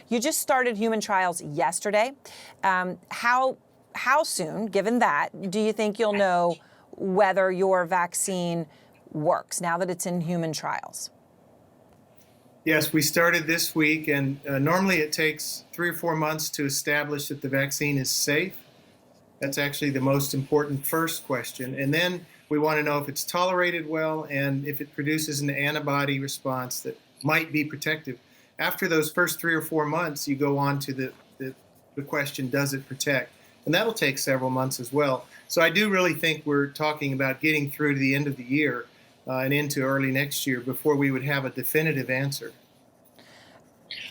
You just started human trials yesterday. How soon, given that, do you think you'll know whether your vaccine works now that it's in human trials? Yes, we started this week, and normally it takes 3 or 4 months to establish that the vaccine is safe. That's actually the most important first question. And then we want to know if it's tolerated well and if it produces an antibody response that might be protective. After those first 3 or 4 months, you go on to the question, does it protect? And that'll take several months as well. So I do really think we're talking about getting through to the end of the year and into early next year before we would have a definitive answer.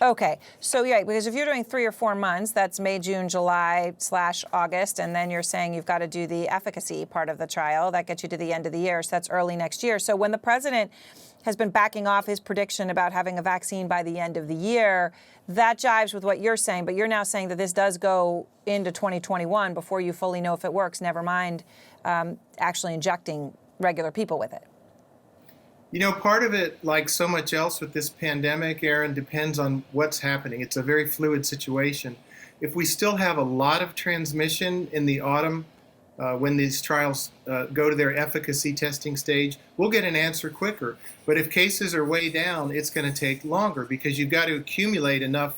Okay, so yeah, because if you're doing 3 or 4 months, that's May, June, July/August, and then you're saying you've got to do the efficacy part of the trial. That gets you to the end of the year, so that's early next year. So when the president has been backing off his prediction about having a vaccine by the end of the year, that jives with what you're saying, but you're now saying that this does go into 2021 before you fully know if it works, never mind actually injecting regular people with it. You know, part of it, like so much else with this pandemic, Aaron, depends on what's happening. It's a very fluid situation. If we still have a lot of transmission in the autumn, when these trials go to their efficacy testing stage, we'll get an answer quicker. But if cases are way down, it's going to take longer because you've got to accumulate enough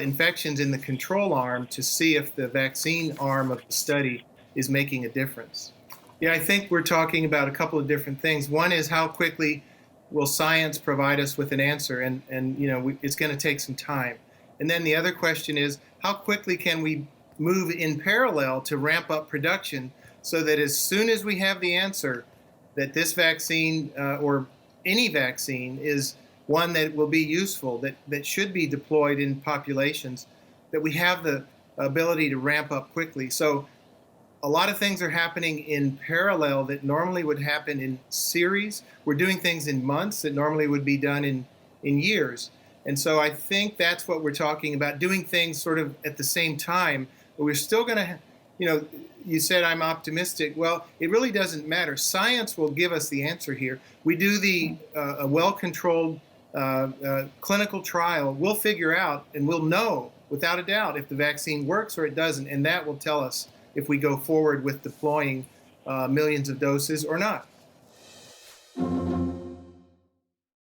infections in the control arm to see if the vaccine arm of the study is making a difference. Yeah, I think we're talking about a couple of different things. One is how quickly will science provide us with an answer, and you know, it's going to take some time. And then the other question is how quickly can we move in parallel to ramp up production so that as soon as we have the answer that this vaccine or any vaccine is one that will be useful, that should be deployed in populations, that we have the ability to ramp up quickly. So a lot of things are happening in parallel that normally would happen in series. We're doing things in months that normally would be done in years. And so I think that's what we're talking about, doing things sort of at the same time. But we're still going to, you know, you said I'm optimistic. Well, it really doesn't matter. Science will give us the answer here. We do a well-controlled clinical trial. We'll figure out and we'll know without a doubt if the vaccine works or it doesn't. And that will tell us if we go forward with deploying millions of doses or not.